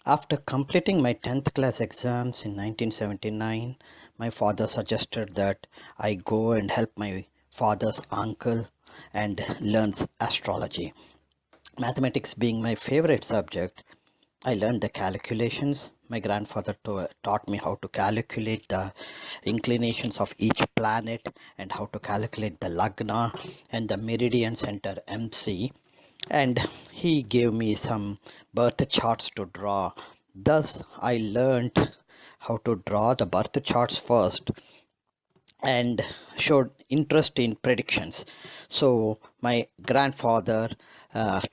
After completing my 10th class exams in 1979, my father suggested that I go and help my father's uncle and learn astrology. Mathematics being my favorite subject, I learned the calculations. My grandfather taught me how to calculate the inclinations of each planet and how to calculate the lagna and the meridian center MC. And he gave me some birth charts to draw. Thus, I learned how to draw the birth charts first and showed interest in predictions. So my grandfather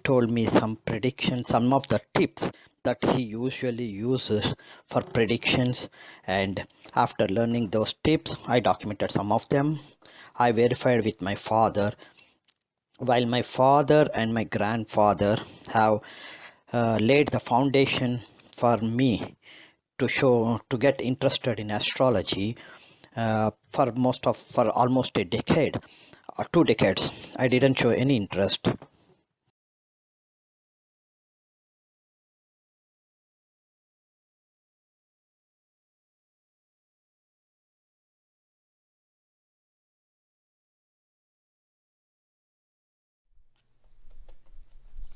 told me some predictions, some of the tips that he usually uses for predictions. And after learning those tips, I documented some of them. I verified with my father. While my father and my grandfather have laid the foundation for me to get interested in astrology, for almost a decade or 2 decades, I didn't show any interest.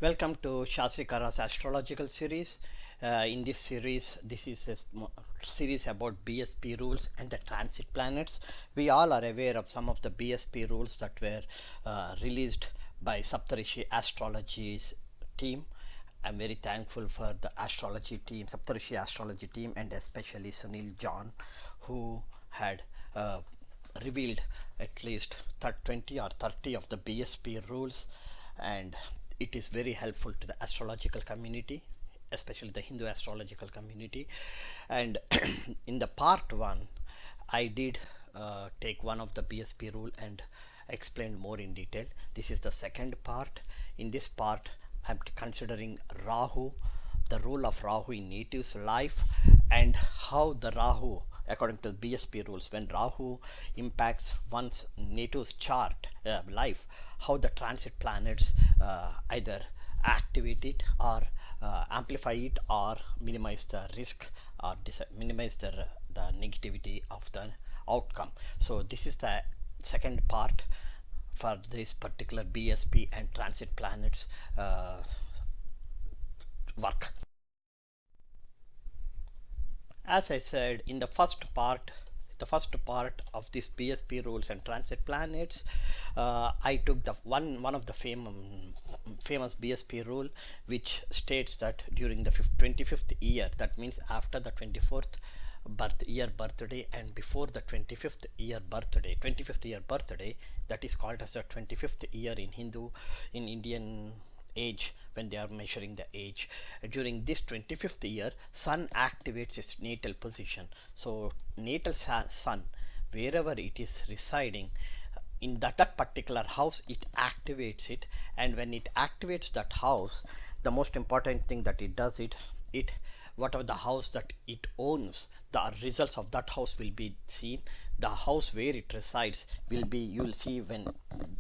Welcome to Sastry Karra's astrological series. In this series, this is a series about BSP rules and the transit planets. We all are aware of some of the BSP rules that were released by Saptharishi Astrology's team. I'm very thankful for the astrology team, Saptharishi Astrology team, and especially Sunil John, who had revealed at least 20 or 30 of the BSP rules, and it is very helpful to the astrological community, especially the Hindu astrological community. And in the part 1, I did take one of the BSP rule and explained more in detail. This is the second part. In this part, I'm considering Rahu, the role of Rahu in native's life, and how the Rahu, according to the BSP rules, when Rahu impacts one's native's chart life, how the transit planets either activate it or amplify it or minimize the risk or minimize the negativity of the outcome. So this is the second part for this particular BSP and transit planets work. As I said in the first part of this BSP rules and transit planets, I took the one of the famous BSP rule, which states that during the 25th year, that means after the 24th birthday and before the 25th year birthday, that is called as the 25th year in Indian age, when they are measuring the age. During this 25th year, sun activates its natal position. So natal sun, wherever it is residing in that particular house, it activates it. And when it activates that house, the most important thing that it does, it whatever the house that it owns, the results of that house will be seen. The house where it resides will be, you will see when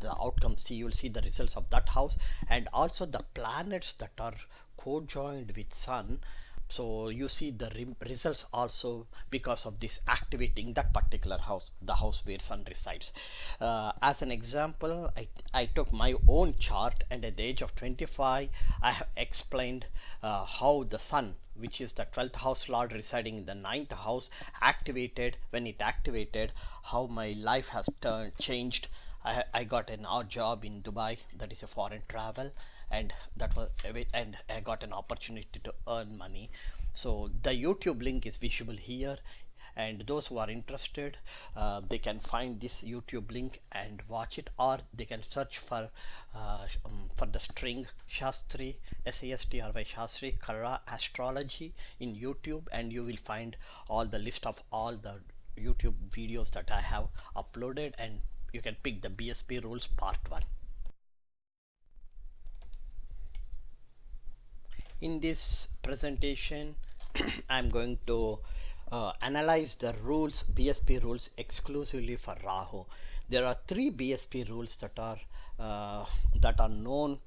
the outcomes, see, you will see the results of that house, and also the planets that are co-joined with sun. So you see the results also because of this activating that particular house, the house where sun resides. As an example, I took my own chart, and at the age of 25, I have explained how the sun, which is the 12th house lord residing in the 9th house, activated. When it activated, how my life has changed. I got an odd job in Dubai, that is a foreign travel, and I got an opportunity to earn money. So the YouTube link is visible here, and those who are interested, they can find this YouTube link and watch it, or they can search for the string Sastry, Sastry Sastry Karra Astrology in YouTube, and you will find all the list of all the YouTube videos that I have uploaded, and you can pick the BSP rules part 1. In this presentation, I'm going to analyze the rules, BSP rules, exclusively for Rahu. There are 3 BSP rules that are known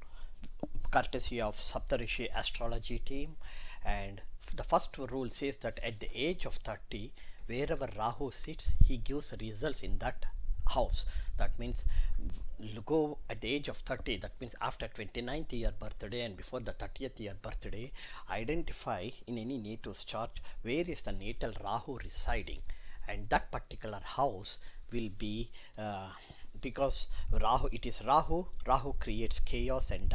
courtesy of Saptharishi Astrology team, and the first rule says that at the age of 30, wherever Rahu sits, he gives results in that house. That means go at the age of 30, that means after 29th year birthday and before the 30th year birthday, identify in any natal's chart where is the natal Rahu residing, and that particular house will be because Rahu, it is Rahu creates chaos and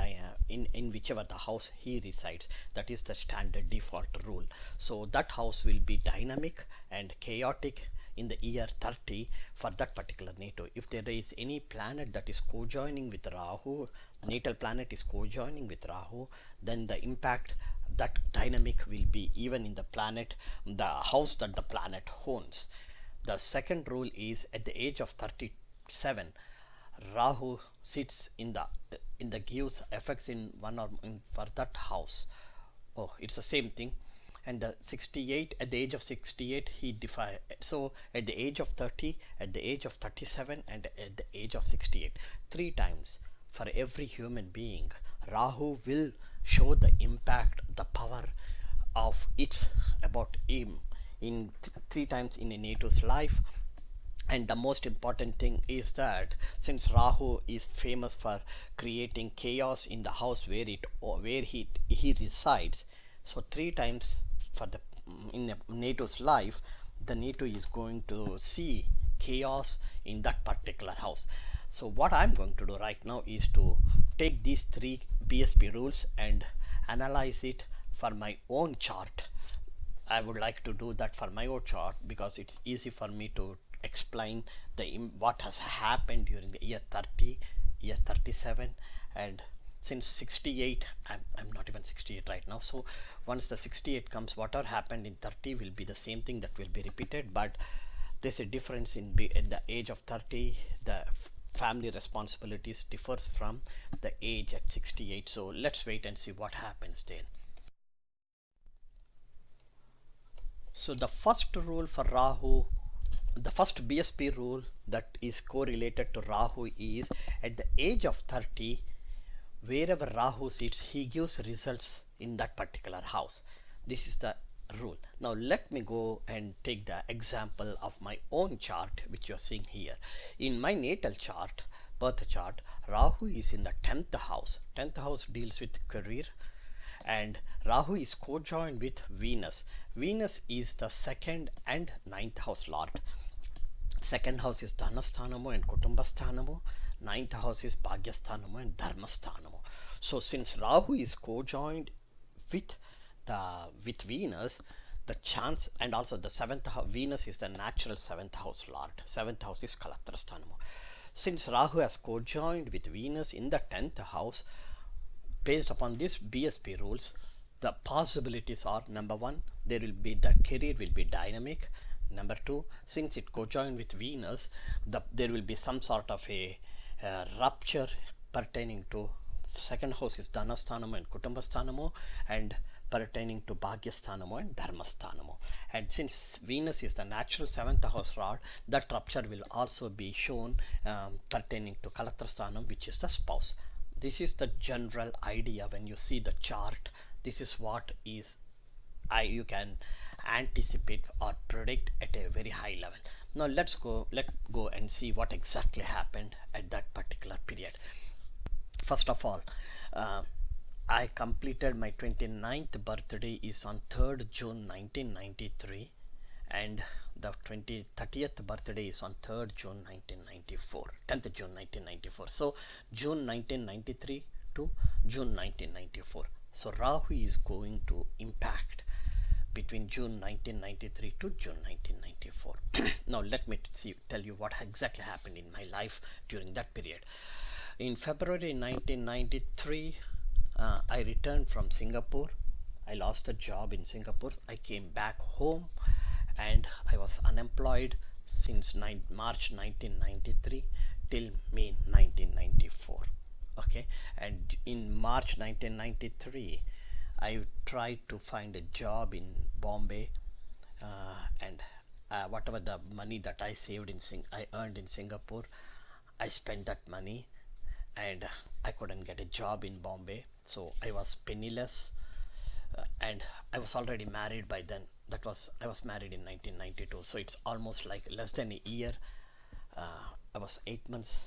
in whichever the house he resides. That is the standard default rule. So that house will be dynamic and chaotic in the year 30 for that particular natal. If there is any planet that is co-joining with Rahu, natal planet is co-joining with Rahu, then the impact, that dynamic will be even in the planet, the house that the planet owns. The second rule is at the age of 37, Rahu sits in the gives effects in one or in for that house. Oh, it's the same thing. And the 68, at the age of 68 he defy. So at the age of 30, at the age of 37, and at the age of 68, three times for every human being, Rahu will show the impact, the power of its about him in three times in a native's life. And the most important thing is that since Rahu is famous for creating chaos in the house where he resides, so three times for the in a native's life, the native is going to see chaos in that particular house. So what I'm going to do right now is to take these three BSP rules and analyze it for my own chart. I would like to do that for my own chart because it's easy for me to explain what has happened during the year 30, year 37, and since 68, I'm not even 68 right now. So once the 68 comes, whatever happened in 30 will be the same thing that will be repeated, but there's a difference in the age of 30. The family responsibilities differs from the age at 68. So let's wait and see what happens then. So the first rule for Rahu, the first BSP rule that is correlated to Rahu is at the age of 30, wherever Rahu sits, he gives results in that particular house. This is the rule. Now let me go and take the example of my own chart, which you are seeing here. In my natal chart, birth chart, Rahu is in the 10th house. 10th house deals with career, and Rahu is co-joined with Venus. Venus is the second and ninth house lord. Second house is Dhanasthanamo and Kutumbasthanamo. Ninth house is Bhagyasthanamo and Dharmasthanamo. So since Rahu is co-joined with Venus, the chance, and also the seventh house, Venus is the natural seventh house lord. Seventh house is Kalatrasthanamo. Since Rahu has co-joined with Venus in the 10th house, based upon these BSP rules, the possibilities are: number one, there will be the career will be dynamic. Number two, since it co-joined with Venus, there will be some sort of a rupture pertaining to second house is Dhanasthanamo and Kutumbasthanamo, and pertaining to Bhagyasthanamo and Dharmasthanamo. And since Venus is the natural seventh house lord, that rupture will also be shown pertaining to Kalatrasthanam, which is the spouse. This is the general idea. When you see the chart, this is what is you can anticipate or predict at a very high level. Now let's go and see what exactly happened at that particular period. First of all, I completed my 29th birthday is on 3rd June 1993, and the 30th birthday is on 3rd June 1994, 10th June 1994. So June 1993 to June 1994. So Rahu is going to impact between June 1993 to June 1994. Now let me tell you what exactly happened in my life during that period. In February 1993, I returned from Singapore. I lost a job in Singapore. I came back home and I was unemployed since March 1993 till May 1994. Okay, and in March 1993, I tried to find a job in Bombay, and whatever the money that I saved I earned in Singapore, I spent that money, and I couldn't get a job in Bombay, so I was penniless, and I was already married by then. I was married in 1992, so it's almost like less than a year. I was 8 months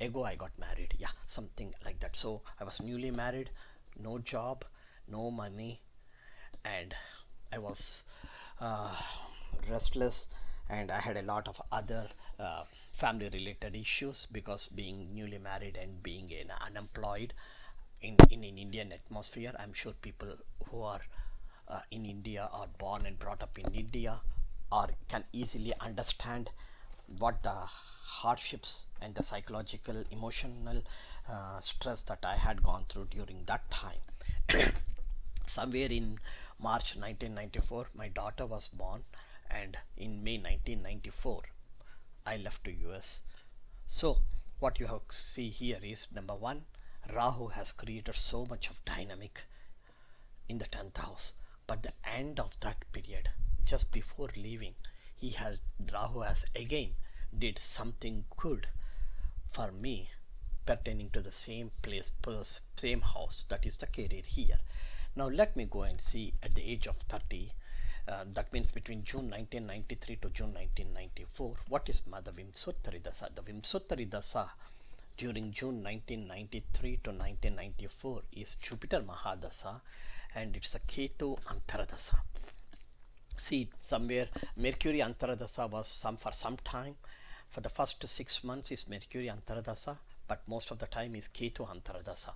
ago I got married, yeah, something like that. So I was newly married, no job, no money, and I was uh, restless, and I had a lot of other family related issues, because being newly married and being unemployed in an Indian atmosphere, I'm sure people who are in India or born and brought up in India or can easily understand what the hardships and the psychological emotional stress that I had gone through during that time. Somewhere in March 1994 my daughter was born, and in May 1994 I left to US. So what you have see here is, number one, Rahu has created so much of dynamic in the 10th house, but the end of that period, just before leaving, he had Rahu has again did something good for me pertaining to the same place, same house, that is the career here. Now let me go and see at the age of 30, that means between June 1993 to June 1994, what is the Vimsottari Dasa? The Vimsottari Dasa during June 1993 to 1994 is Jupiter Mahadasa, and it's a Ketu Antaradasa. See, somewhere Mercury Antaradasa was for some time. For the first 6 months is Mercury Antaradasa, but most of the time is Ketu Antaradasa.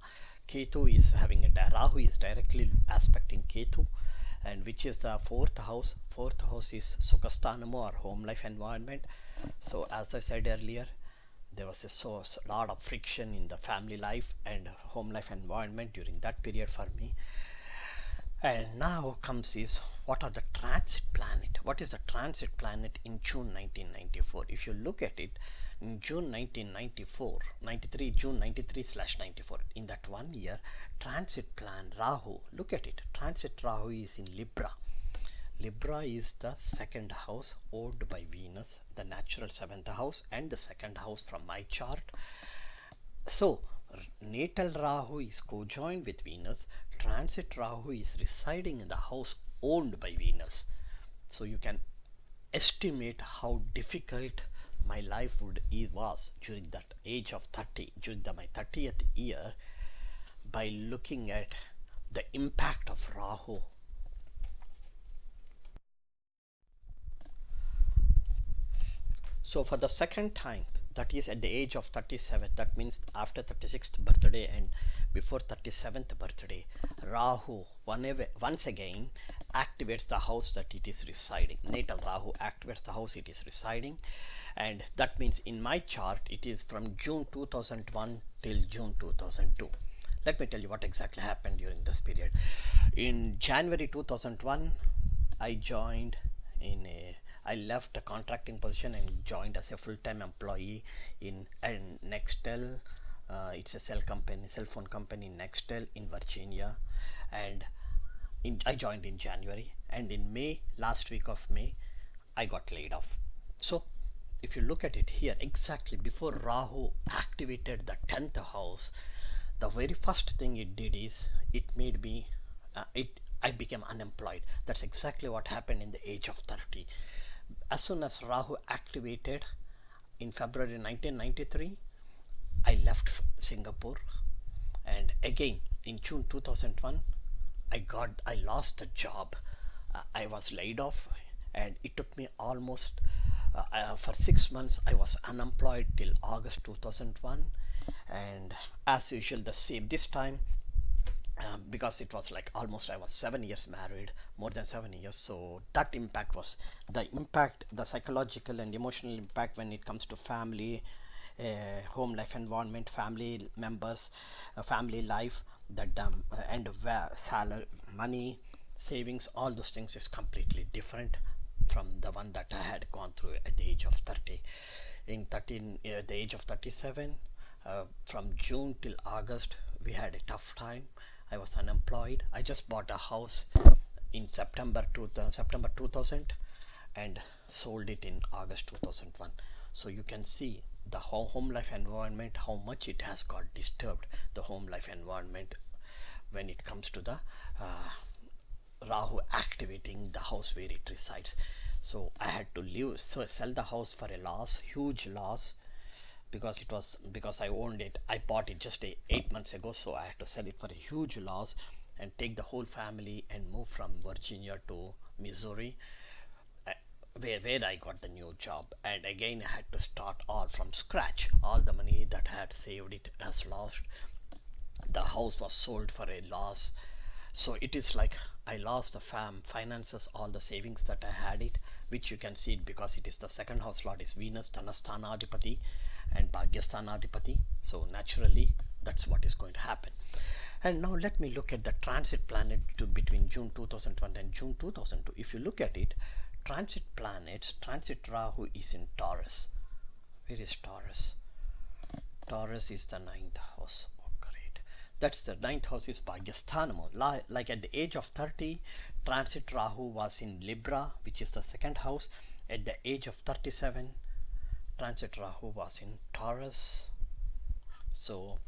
Ketu is having Rahu is directly aspecting Ketu, and which is the fourth house. Fourth house is Sukhasthanamo, or home life environment. So as I said earlier, there was a lot of friction in the family life and home life environment during that period for me. And now comes is, what are the transit planet? What is the transit planet in June 1994? If you look at it, in June 1994, 93, June 93/94, in that 1 year, transit plan Rahu, look at it, transit Rahu is in Libra. Libra is the second house owned by Venus, the natural seventh house, and the second house from my chart. So natal Rahu is co-joined with Venus. Transit Rahu is residing in the house owned by Venus. So you can estimate how difficult my life was during that age of 30, during my 30th year, by looking at the impact of Rahu. So for the second time, that is at the age of 37, that means after 36th birthday and before 37th birthday, Rahu once again activates the house that it is residing. Natal Rahu activates the house it is residing, and that means in my chart it is from June 2001 till June 2002. Let me tell you what exactly happened during this period. In January 2001, I left a contracting position and joined as a full-time employee in Nextel. It's a cell phone company in Nextel in Virginia, and I joined in January, and in May, last week of May, I got laid off. So if you look at it here, exactly before Rahu activated the 10th house, the very first thing it did is it made me I became unemployed. That's exactly what happened in the age of 30. As soon as Rahu activated in February 1993, I left Singapore, and again in June 2001 I lost the job. I was laid off, and it took me almost for 6 months I was unemployed till August 2001. And as usual, the same this time, because it was like almost I was 7 years married, more than 7 years. So that impact was the psychological and emotional impact when it comes to family, home life environment, family members, family life, that and salary, money, savings, all those things is completely different from the one that I had gone through at the age of 30. In the age of 37, from June till August, we had a tough time. I was unemployed. I just bought a house in September 2000 and sold it in August 2001. So you can see the home life environment, how much it has got disturbed, the home life environment, when it comes to the Rahu activating the house where it resides. So I had to leave, so sell the house for a loss, huge loss, because I owned it. I bought it just 8 months ago, so I had to sell it for a huge loss and take the whole family and move from Virginia to Missouri, uh, where I got the new job. And again, I had to start all from scratch. All the money that I had saved, it has lost. The house was sold for a loss. So it is like I lost the finances, all the savings that I had it, which you can see it because it is the second house lord is Venus, Dhanasthanadipati and Bhagyasthanadipati. So naturally, that's what is going to happen. And now let me look at the transit planet to between June 2020 and June 2002. If you look at it, transit planets, transit Rahu is in Taurus. Where is Taurus? Taurus is the ninth house. Oh, great. That's the ninth house is Bhagyasthanam. Like at the age of 30, transit Rahu was in Libra, which is the second house. At the age of 37, transit Rahu was in Taurus. So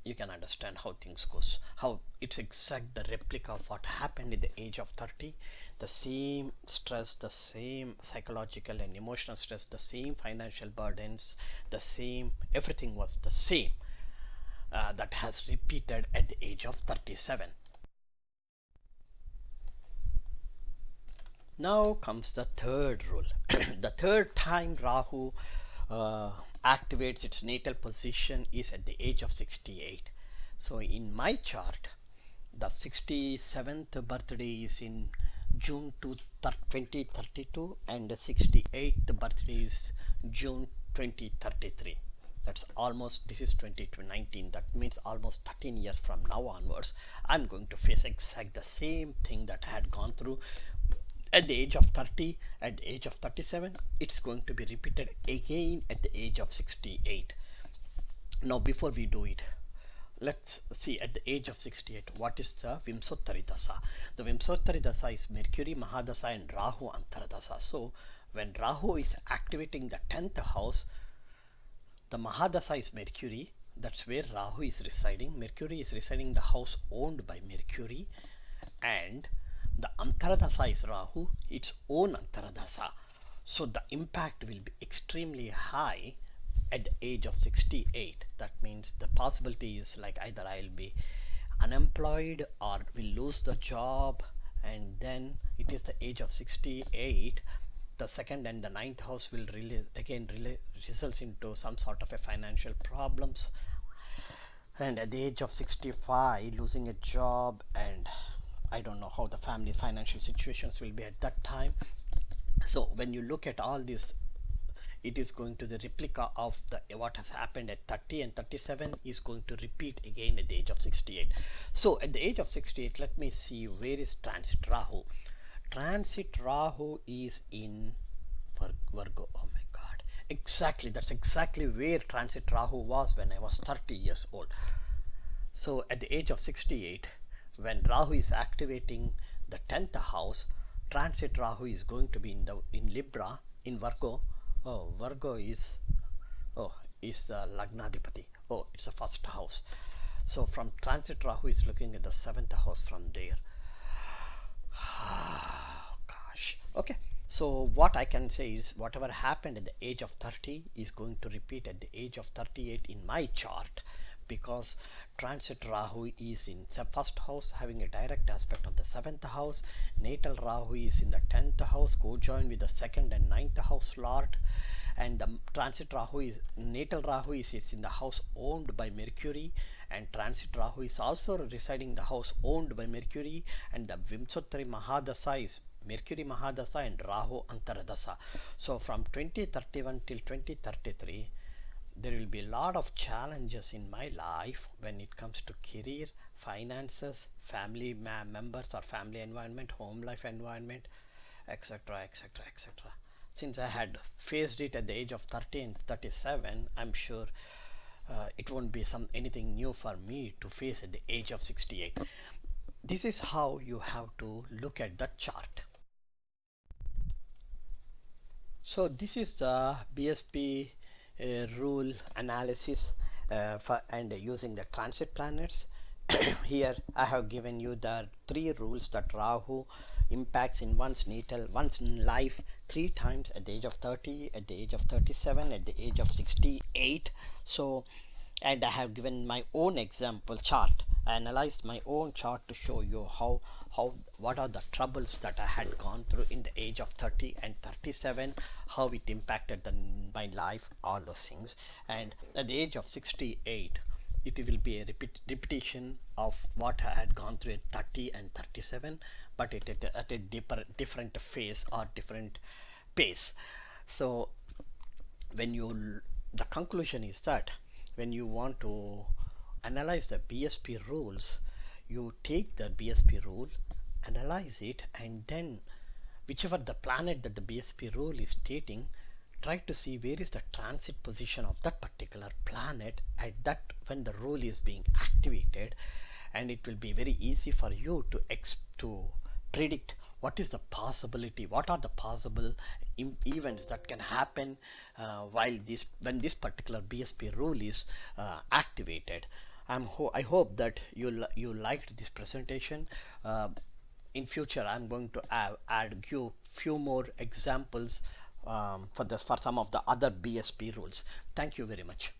you can understand how things goes, how it's exact the replica of what happened at the age of 30. The same stress, the same psychological and emotional stress, the same financial burdens, the same, everything was the same. That has repeated at the age of 37. Now comes the third rule. The third time Rahu activates its natal position is at the age of 68. So in my chart, the 67th birthday is in June 2032 and the 68th birthday is June 2033. That's almost, this is 2019, that means almost 13 years from now onwards I'm going to face exact the same thing that I had gone through at the age of 30, at the age of 37. It's going to be repeated again at the age of 68. Now before we do it, let's see at the age of 68 what is the Vimsottari Dasa. The Vimsottari Dasa is Mercury Mahadasa and Rahu Antaradasa. So when Rahu is activating the 10th house, the Mahadasa is Mercury, that's where Rahu is residing. Mercury is residing in the house owned by Mercury, and the Antaradasa is Rahu, its own Antaradasa. So the impact will be extremely high at the age of 68. That means the possibility is like either I'll be unemployed or will lose the job, and then it is the age of 68. The second and the ninth house will results into some sort of a financial problems, and at the age of 65 losing a job, and I don't know how the family financial situations will be at that time. So when you look at all this, it is going to the replica of the what has happened at 30 and 37 is going to repeat again at the age of 68. So at the age of 68, let me see where is transit Rahu. Transit Rahu is in Virgo. Oh my god, exactly, that's exactly where transit Rahu was when I was 30 years old. So at the age of 68, when Rahu is activating the 10th house, transit Rahu is going to be in Libra, in Virgo. Oh, Virgo is the Lagnadipati. Oh, it's the first house. So from transit Rahu is looking at the 7th house from there. Oh, gosh. Okay. So what I can say is whatever happened at the age of 30 is going to repeat at the age of 38 in my chart, because transit Rahu is in the first house having a direct aspect on the 7th house. Natal Rahu is in the 10th house, co-joined with the 2nd and 9th house lord, and the transit Rahu is natal Rahu is in the house owned by Mercury, and transit Rahu is also residing in the house owned by Mercury, and the Vimsottari Mahadasa is Mercury Mahadasa and Rahu Antaradasa. So from 2031 till 2033 there will be a lot of challenges in my life when it comes to career, finances, family members or family environment, home life environment, etc, etc, etc. Since I had faced it at the age of 30 and 37, I'm sure it won't be anything new for me to face at the age of 68. This is how you have to look at the chart. So this is the BSP rule analysis and using the transit planets. Here I have given you the three rules that Rahu impacts in one's natal, one's life three times: at the age of 30, at the age of 37, at the age of 68. So, and I have given my own example chart. I analyzed my own chart to show you how what are the troubles that I had gone through in the age of 30 and 37, how it impacted my life, all those things. And at the age of 68, it will be a repetition of what I had gone through at 30 and 37, but at a different phase or different pace. So when you, the conclusion is that when you want to analyze the BSP rules, you take the BSP rule, analyze it, and then whichever the planet that the BSP rule is stating, try to see where is the transit position of that particular planet at that when the rule is being activated, and it will be very easy for you to predict what is the possibility, what are the possible events that can happen while this when this particular BSP rule is activated. I hope that you liked this presentation. In future I'm going to add you few more examples for some of the other BSP rules. Thank you very much.